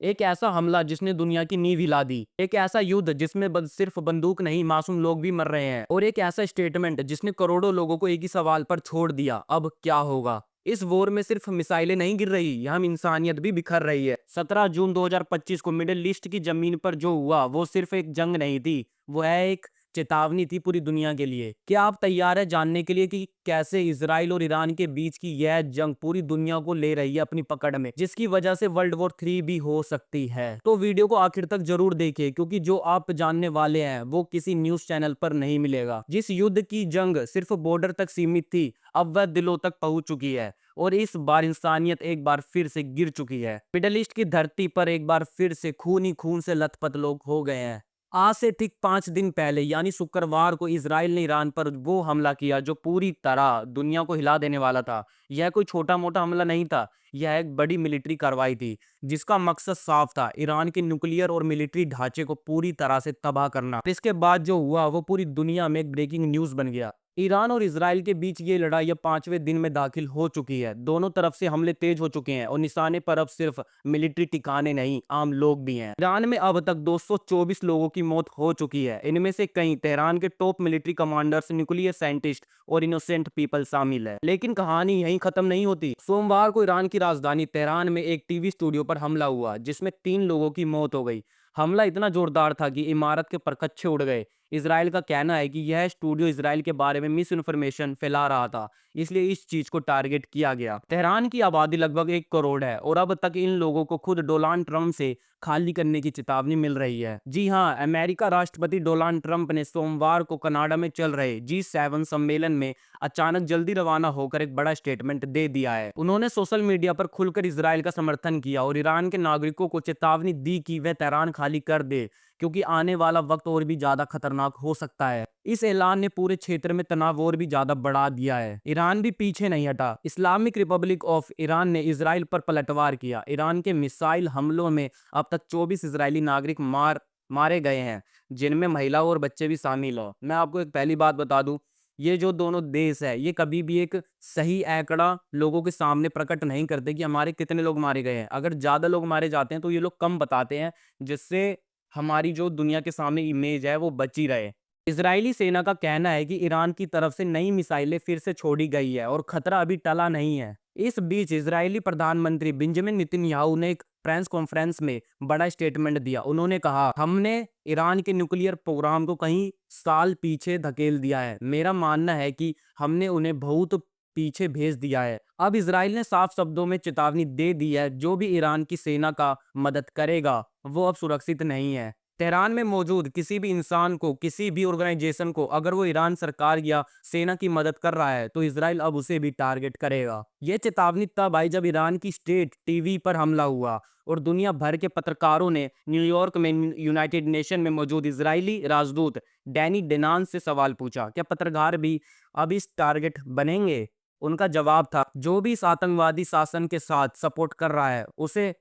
एक ऐसा हमला जिसने दुनिया की नींव हिला दी, एक ऐसा युद्ध जिसमें सिर्फ बंदूक नहीं मासूम लोग भी मर रहे हैं, और एक ऐसा स्टेटमेंट जिसने करोड़ों लोगों को एक ही सवाल पर छोड़ दिया, अब क्या होगा। इस वॉर में सिर्फ मिसाइलें नहीं गिर रही, यहाँ इंसानियत भी बिखर रही है। 17 जून 2025 को मिडिल ईस्ट की जमीन पर जो हुआ वो सिर्फ एक जंग नहीं थी, वो है एक चेतावनी थी पूरी दुनिया के लिए। क्या आप तैयार है जानने के लिए कि कैसे इजराइल और ईरान के बीच की यह जंग पूरी दुनिया को ले रही है अपनी पकड़ में, जिसकी वजह से वर्ल्ड वॉर 3 भी हो सकती है। तो वीडियो को आखिर तक जरूर देखिए, क्योंकि जो आप जानने वाले हैं वो किसी न्यूज चैनल पर नहीं मिलेगा। जिस युद्ध की जंग सिर्फ बॉर्डर तक सीमित थी, अब वह दिलों तक पहुंच चुकी है, और इस बार इंसानियत एक बार फिर से गिर चुकी है। मिडल ईस्ट की धरती पर एक बार फिर से खून ही खून से लथपथ लोग हो गए हैं। आज से ठीक 5 दिन पहले यानी शुक्रवार को इजराइल ने ईरान पर वो हमला किया जो पूरी तरह दुनिया को हिला देने वाला था। यह कोई छोटा मोटा हमला नहीं था, यह एक बड़ी मिलिट्री कार्रवाई थी जिसका मकसद साफ था, ईरान के न्यूक्लियर और मिलिट्री ढांचे को पूरी तरह से तबाह करना। इसके बाद जो हुआ वो पूरी दुनिया में एक ब्रेकिंग न्यूज बन गया। ईरान और इजराइल के बीच ये लड़ाई अब 5वें दिन में दाखिल हो चुकी है। दोनों तरफ से हमले तेज हो चुके हैं और निशाने पर अब सिर्फ मिलिट्री ठिकाने नहीं, आम लोग भी हैं। ईरान में अब तक 224 लोगों की मौत हो चुकी है। इनमें से कई तेहरान के top military commanders, nuclear scientist और इनोसेंट पीपल शामिल है। लेकिन कहानी यहीं खत्म नहीं होती। सोमवार को ईरान की राजधानी तेहरान में एक टीवी स्टूडियो पर हमला हुआ जिसमें 3 लोगों की मौत हो गई। हमला इतना जोरदार था कि इमारत के परखच्चे उड़ गए। इजराइल का कहना है कि यह स्टूडियो इजराइल के बारे में मिस इन्फॉर्मेशन फैला रहा था, इसलिए इस चीज को टारगेट किया गया। तेहरान की आबादी लगभग 1 करोड़ है और अब तक इन लोगों को खुद डोनाल्ड ट्रंप से खाली करने की चेतावनी मिल रही है। जी हाँ, अमेरिका राष्ट्रपति डोनाल्ड ट्रंप ने सोमवार को कनाडा में चल रहे G7 सम्मेलन में अचानक जल्दी रवाना होकर एक बड़ा स्टेटमेंट दे दिया है। उन्होंने सोशल मीडिया पर खुलकर इजराइल का समर्थन किया और ईरान के नागरिकों को चेतावनी दी कि वह तेहरान खाली कर दे, क्योंकि आने वाला वक्त और भी ज्यादा खतरनाक हो सकता है। इस ऐलान ने पूरे क्षेत्र में तनाव और भी ज्यादा बढ़ा दिया है। ईरान भी पीछे नहीं हटा। इस्लामिक रिपब्लिक ऑफ ईरान ने इजराइल पर पलटवार किया। ईरान के मिसाइल हमलों में अब तक 24 इजरायली नागरिक मारे गए हैं, जिनमें महिला और बच्चे भी शामिल हो। मैं आपको एक पहली बात बता दूं, ये जो दोनों देश है ये कभी भी एक सही आंकड़ा लोगों के सामने प्रकट नहीं करते कि हमारे कितने लोग मारे गए हैं। अगर ज्यादा लोग मारे जाते हैं तो ये लोग कम बताते हैं, जिससे हमारी जो दुनिया के सामने इमेज है वो बची रहे। इजरायली सेना का कहना है कि ईरान की तरफ से नई मिसाइलें फिर से छोड़ी गई है और खतरा अभी टला नहीं है। इस बीच इजरायली प्रधानमंत्री बेंजामिन नेतन्याहू ने एक प्रेस कॉन्फ्रेंस में बड़ा स्टेटमेंट दिया। उन्होंने कहा, हमने ईरान के न्यूक्लियर प्रोग्राम को कई साल पीछे धकेल दिया है। मेरा मानना है कि हमने उन्हें बहुत पीछे भेज दिया है। अब इजराइल ने साफ शब्दों में चेतावनी दे दी है, जो भी ईरान की सेना का मदद करेगा वो अब सुरक्षित नहीं है। तेहरान में मौजूद किसी भी इंसान को, किसी भी ऑर्गेनाइजेशन को, अगर वो ईरान सरकार या सेना की मदद कर रहा है तो इजराइल अब उसे भी टारगेट करेगा। यह चेतावनी तब आई जब ईरान की स्टेट टीवी पर हमला हुआ और दुनिया भर के पत्रकारों ने न्यूयॉर्क में यूनाइटेड नेशन में मौजूद इजरायली राजदूत डैनी डेनान से सवाल पूछा, क्या पत्रकार भी अब इस टारगेट बनेंगे। उनका जवाब था, जो भी इस आतंकवादी शासन के साथ सपोर्ट कर रहा है उसे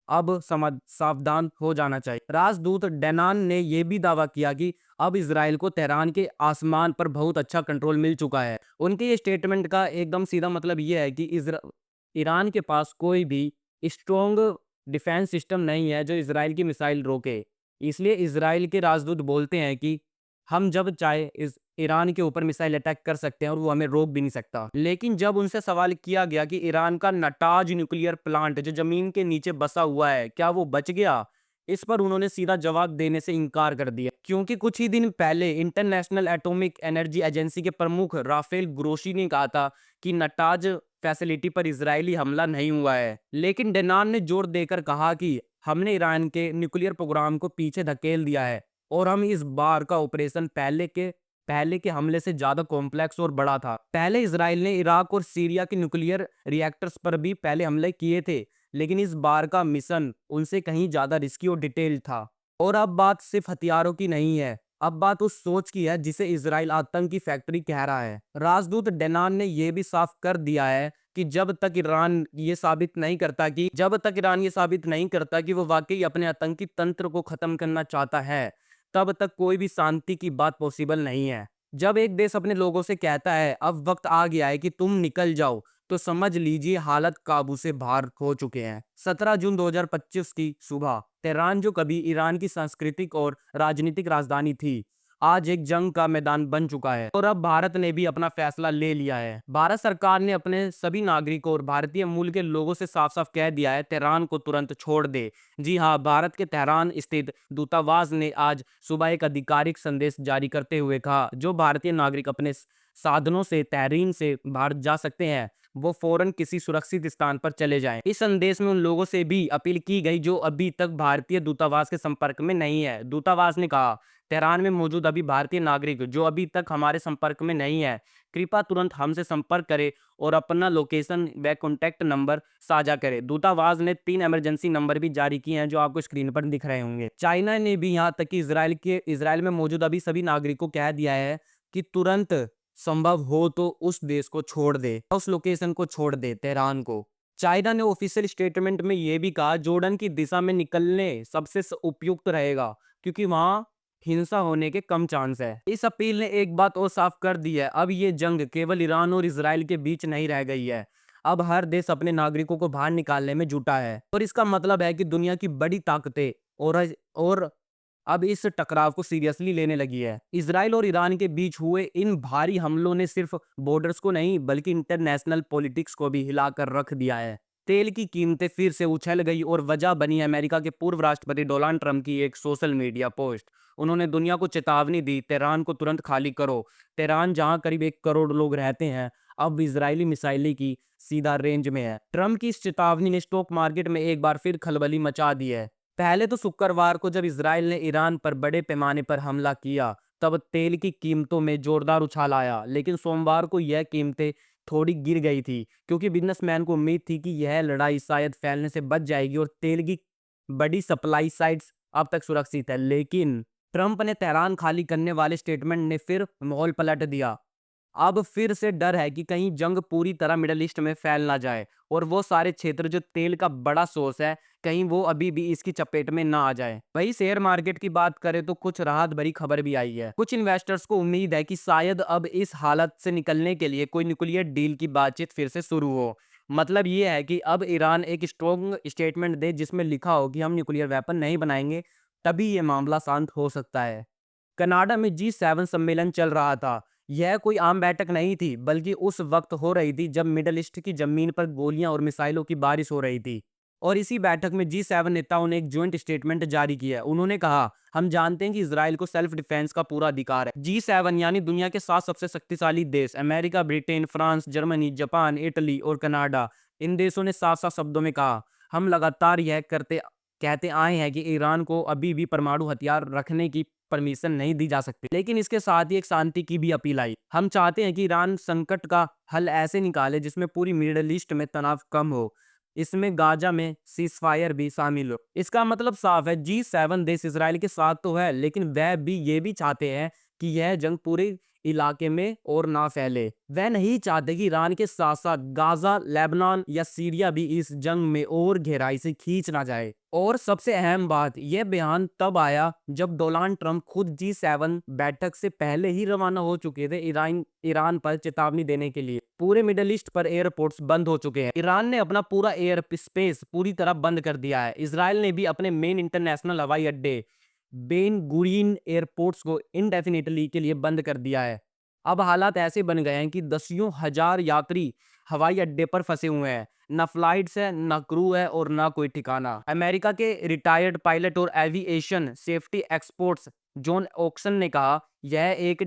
अब समझ सावधान हो जाना चाहिए। राजदूत डेनान ने यह भी दावा किया कि अब इजराइल को तेहरान के आसमान पर बहुत अच्छा कंट्रोल मिल चुका है। उनके ये स्टेटमेंट का एकदम सीधा मतलब यह है कि ईरान के पास कोई भी स्ट्रॉन्ग डिफेंस सिस्टम नहीं है जो इजराइल की मिसाइल रोके। इसलिए इजराइल के राजदूत बोलते हैं कि हम जब चाहे इस ईरान के ऊपर मिसाइल अटैक कर सकते हैं और वो हमें रोक भी नहीं सकता। लेकिन जब उनसे सवाल किया गया कि ईरान का नटाज न्यूक्लियर प्लांट जो जमीन के नीचे बसा हुआ है, क्या वो बच गया, इस पर उन्होंने सीधा जवाब देने से इनकार कर दिया, क्योंकि कुछ ही दिन पहले इंटरनेशनल एटॉमिक एनर्जी एजेंसी के प्रमुख राफेल ग्रोसी ने कहा था कि नटाज फैसिलिटी पर इजरायली हमला नहीं हुआ है। लेकिन डेनान ने जोर देकर कहा कि हमने ईरान के न्यूक्लियर प्रोग्राम को पीछे धकेल दिया है और हम इस बार का ऑपरेशन पहले के हमले से ज्यादा कॉम्प्लेक्स और बड़ा था। पहले इजराइल ने इराक और सीरिया के न्यूक्लियर रिएक्टर्स पर भी पहले हमले किए थे, लेकिन इस बार का मिशन उनसे कहीं ज्यादा रिस्की और डिटेल था। और अब बात सिर्फ हथियारों की नहीं है, अब बात उस सोच की है जिसे इजराइल आतंक की फैक्ट्री कह रहा है। राजदूत डेनान ने यह भी साफ कर दिया है कि जब तक ईरान ये साबित नहीं करता कि वो वाकई अपने आतंकी तंत्र को खत्म करना चाहता है, तब तक कोई भी शांति की बात पॉसिबल नहीं है। जब एक देश अपने लोगों से कहता है अब वक्त आ गया है कि तुम निकल जाओ, तो समझ लीजिए हालत काबू से बाहर हो चुके हैं। 17 जून 2025 की सुबह तेहरान, जो कभी ईरान की सांस्कृतिक और राजनीतिक राजधानी थी, आज एक जंग का मैदान बन चुका है और अब भारत ने भी अपना फैसला ले लिया है। भारत सरकार ने अपने सभी नागरिकों और भारतीय मूल के लोगों से साफ साफ कह दिया है, तेहरान को तुरंत छोड़ दे। जी हाँ, भारत के तेहरान स्थित दूतावास ने आज सुबह एक आधिकारिक संदेश जारी करते हुए कहा, जो भारतीय नागरिक अपने साधनों से तहरीन से भारत जा सकते हैं, वो फौरन किसी सुरक्षित स्थान पर चले जाएं। इस संदेश में उन लोगों से भी अपील की गई जो अभी तक भारतीय दूतावास के संपर्क में नहीं है। दूतावास ने कहा, तेहरान में मौजूद अभी भारतीय नागरिक जो अभी तक हमारे संपर्क में नहीं है, कृपया तुरंत हमसे संपर्क करें और अपना लोकेशन व कॉन्टैक्ट नंबर साझा करें। दूतावास ने 3 इमरजेंसी नंबर भी जारी किए हैं, जो आपको स्क्रीन पर दिख रहे होंगे। चाइना ने भी यहाँ तक कि इजराइल में मौजूद अभी सभी नागरिकों को कह दिया है कि तुरंत संभव हो तो उस देश को छोड़ दे, उस लोकेशन को छोड़ दे, तेहरान को। चाइना ने ऑफिशियल स्टेटमेंट में यह भी कहा, जॉर्डन की दिशा में निकलने सबसे उपयुक्त रहेगा, क्योंकि वहां हिंसा होने के कम चांस है। इस अपील ने एक बात और साफ कर दी है, अब ये जंग केवल ईरान और इजराइल के बीच नहीं रह गई है। अब हर देश अपने नागरिकों को बाहर निकालने में जुटा है और इसका मतलब है कि दुनिया की बड़ी ताकतें और अब इस टकराव को सीरियसली लेने लगी है। इजराइल और ईरान के बीच हुए इन भारी हमलों ने सिर्फ बॉर्डर्स को नहीं बल्कि इंटरनेशनल पॉलिटिक्स को भी हिलाकर रख दिया है। तेल की कीमतें फिर से उछल गई और वजह बनी अमेरिका के पूर्व राष्ट्रपति डोनाल्ड ट्रंप की एक सोशल मीडिया पोस्ट। उन्होंने दुनिया को चेतावनी दी, तेहरान को तुरंत खाली करो। तेहरान, जहां करीब 1 करोड़ लोग रहते हैं, अब इजरायली मिसाइलें की सीधा रेंज में है। ट्रंप की इस चेतावनी ने स्टॉक मार्केट में एक बार फिर खलबली मचा दी है। पहले तो शुक्रवार को जब इजराइल ने ईरान पर बड़े पैमाने पर हमला किया, तब तेल की कीमतों में जोरदार उछाल आया, लेकिन सोमवार को यह कीमतें थोड़ी गिर गई थी, क्योंकि बिजनेसमैन को उम्मीद थी कि यह लड़ाई शायद फैलने से बच जाएगी और तेल की बड़ी सप्लाई साइट्स अब तक सुरक्षित है। लेकिन ट्रंप ने तेहरान खाली करने वाले स्टेटमेंट ने फिर माहौल पलट दिया। अब फिर से डर है कि कहीं जंग पूरी तरह मिडल ईस्ट में फैल ना जाए और वो सारे क्षेत्र जो तेल का बड़ा सोर्स है, कहीं वो अभी भी इसकी चपेट में ना आ जाए। वही शेयर मार्केट की बात करें तो कुछ राहत भरी खबर भी आई है। कुछ इन्वेस्टर्स को उम्मीद है कि शायद अब इस हालत से निकलने के लिए कोई न्यूक्लियर डील की बातचीत फिर से शुरू हो। मतलब ये है कि अब ईरान एक स्ट्रॉन्ग स्टेटमेंट दे जिसमें लिखा हो कि हम न्यूक्लियर वेपन नहीं बनाएंगे, तभी ये मामला शांत हो सकता है। कनाडा में G7 सम्मेलन चल रहा था। यह कोई आम बैठक नहीं थी, बल्कि उस वक्त हो रही थी जब मिडल ईस्ट की जमीन पर गोलियां और मिसाइलों की बारिश हो रही थी। और इसी बैठक में G7 नेताओं ने एक ज्वाइंट स्टेटमेंट जारी किया। उन्होंने कहा, हम जानते हैं कि इजराइल को सेल्फ डिफेंस का पूरा अधिकार है। G7 यानी दुनिया के 7 सबसे शक्तिशाली देश, America, Britain, France, Germany, Japan, Italy और कनाडा, इन देशों ने साफ साफ शब्दों में कहा, हम लगातार यह कहते आए हैं कि ईरान को अभी भी परमाणु हथियार रखने की परमिशन नहीं दी जा सकती। लेकिन इसके साथ ही एक शांति की भी अपील आई। हम चाहते हैं कि ईरान संकट का हल ऐसे निकाले जिसमें पूरी मिडल ईस्ट में तनाव कम हो। इसमें गाजा में सीजफायर भी शामिल हो। इसका मतलब साफ है, G7 देश इजराइल के साथ तो है, लेकिन वह भी ये भी चाहते हैं कि यह जंग पूरे इलाके में और ना फैले। वह नहीं चाहते कि ईरान के साथ साथ गाजा, लेबनान या सीरिया भी इस जंग में और गहराई से खींच ना जाए। और सबसे अहम बात, यह बयान तब आया जब डोनाल्ड ट्रंप खुद G7 बैठक से पहले ही रवाना हो चुके थे ईरान पर चेतावनी देने के लिए। पूरे मिडल ईस्ट पर एयरपोर्ट्स बंद हो चुके हैं। ईरान ने अपना पूरा एयर स्पेस पूरी तरह बंद कर दिया है। इजराइल ने भी अपने मेन इंटरनेशनल हवाई अड्डे बेन गुरियन एयरपोर्ट्स को इंडेफिनिटली के लिए बंद कर दिया है। अब हालात ऐसे बन गए हैं कि दसियों हजार यात्री हवाई अड्डे पर फंसे हुए हैं। ना फ्लाइट्स है, ना क्रू है और ना कोई ठिकाना। अमेरिका के रिटायर्ड पायलट और aviation safety experts John Oxon ने कहा, यह एक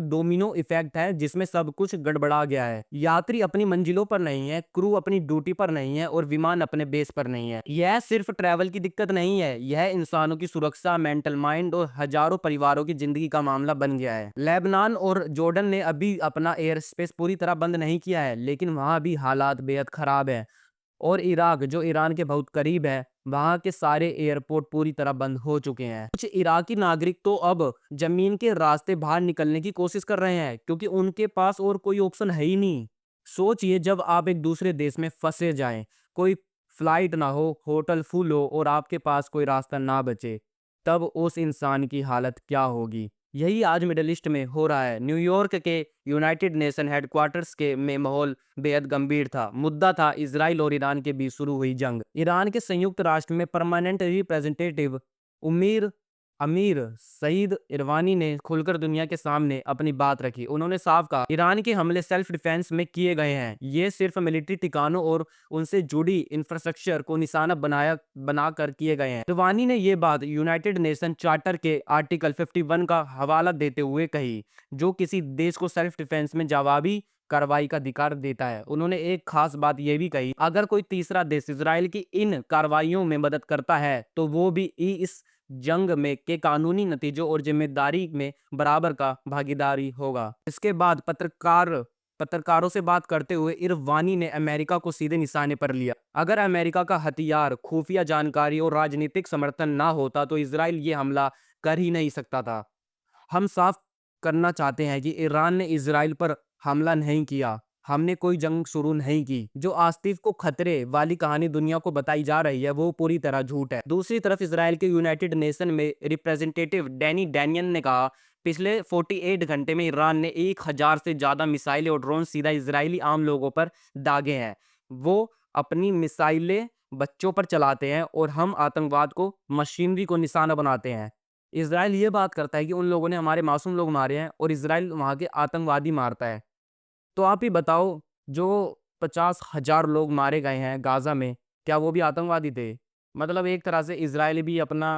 डोमिनो इफेक्ट है जिसमें सब कुछ गड़बड़ा गया है। यात्री अपनी मंजिलों पर नहीं है, क्रू अपनी ड्यूटी पर नहीं है और विमान अपने बेस पर नहीं है। यह सिर्फ ट्रैवल की दिक्कत नहीं है, यह इंसानों की सुरक्षा, मेंटल माइंड और हजारों परिवारों की जिंदगी का मामला बन गया है। लेबनान और जॉर्डन ने अभी अपना एयर स्पेस पूरी तरह बंद नहीं किया है, लेकिन वहां भी हालात बेहद खराब है। और इराक, जो ईरान के बहुत करीब है, वहां के सारे एयरपोर्ट पूरी तरह बंद हो चुके हैं। कुछ इराकी नागरिक तो अब जमीन के रास्ते बाहर निकलने की कोशिश कर रहे हैं, क्योंकि उनके पास और कोई ऑप्शन है ही नहीं। सोचिए, जब आप एक दूसरे देश में फंसे जाएं, कोई फ्लाइट ना हो, होटल फुल हो और आपके पास कोई रास्ता ना बचे, तब उस इंसान की हालत क्या होगी। यही आज मिडल ईस्ट में हो रहा है। न्यूयॉर्क के यूनाइटेड नेशन हेडक्वार्टर्स के में माहौल बेहद गंभीर था। मुद्दा था इजराइल और ईरान के बीच शुरू हुई जंग। ईरान के संयुक्त राष्ट्र में परमानेंट रिप्रेजेंटेटिव उमीर अमीर सईद इरवानी ने खुलकर दुनिया के सामने अपनी बात रखी। उन्होंने साफ कहा, ईरान के हमले सेल्फ डिफेंस में किए गए हैं। ये सिर्फ मिलिट्री ठिकानों और उनसे जुड़ी इंफ्रास्ट्रक्चर को निशाना बनाकर किए गए हैं। इरवानी ने ये बात यूनाइटेड नेशन चार्टर के आर्टिकल 51 का हवाला देते हुए कही, जो किसी देश को सेल्फ डिफेंस में जवाबी कार्रवाई का अधिकार देता है। उन्होंने एक खास बात यह भी कही, अगर कोई तीसरा देश इसराइल की इन कार्रवाइयों में मदद करता है तो वो भी इस जंग में के कानूनी नतीजों और जिम्मेदारी में बराबर का भागीदारी होगा। इसके बाद पत्रकारों से बात करते हुए इरवानी ने अमेरिका को सीधे निशाने पर लिया। अगर अमेरिका का हथियार, खुफिया जानकारी और राजनीतिक समर्थन ना होता तो इजराइल ये हमला कर ही नहीं सकता था। हम साफ करना चाहते हैं कि ईरान ने इजराइल पर हमला नहीं किया। हमने कोई जंग शुरू नहीं की। जो आसिफ को खतरे वाली कहानी दुनिया को बताई जा रही है वो पूरी तरह झूठ है। दूसरी तरफ इजराइल के यूनाइटेड नेशन में रिप्रेजेंटेटिव डैनी डैनियन ने कहा, पिछले 48 घंटे में ईरान ने 1000 से ज्यादा मिसाइलें और ड्रोन सीधा इजरायली आम लोगों पर दागे हैं। वो अपनी मिसाइलें बच्चों पर चलाते हैं और हम आतंकवाद को, मशीनरी को निशाना बनाते हैं। इजराइल ये बात करता है कि उन लोगों ने हमारे मासूम लोग मारे हैं और इजराइल वहां के आतंकवादी मारता है। तो आप ही बताओ, जो 50,000 लोग मारे गए हैं गाजा में, क्या वो भी आतंकवादी थे? मतलब एक तरह से इजराइल भी अपना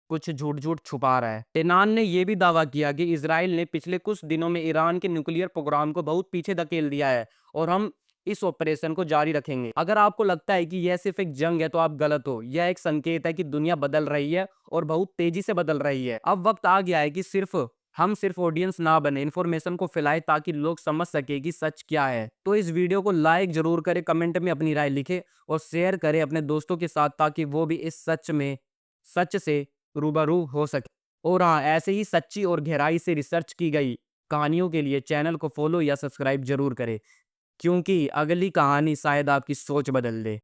कुछ झूठ-झूठ छुपा रहा है। टेनान ने यह भी दावा किया कि इजराइल ने पिछले कुछ दिनों में ईरान के न्यूक्लियर प्रोग्राम को बहुत पीछे धकेल दिया है और हम इस ऑपरेशन को जारी रखेंगे। अगर आपको लगता है कि यह सिर्फ एक जंग है तो आप गलत हो। यह एक संकेत है कि दुनिया बदल रही है और बहुत तेजी से बदल रही है। अब वक्त आ गया है कि हम सिर्फ ऑडियंस ना बने, इन्फॉर्मेशन को फैलाएं ताकि लोग समझ सके कि सच क्या है। तो इस वीडियो को लाइक जरूर करें, कमेंट में अपनी राय लिखें और शेयर करें अपने दोस्तों के साथ ताकि वो भी इस सच से रूबरू हो सके। और हाँ, ऐसे ही सच्ची और गहराई से रिसर्च की गई कहानियों के लिए चैनल को फॉलो या सब्सक्राइब जरूर करें, क्योंकि अगली कहानी शायद आपकी सोच बदल दे।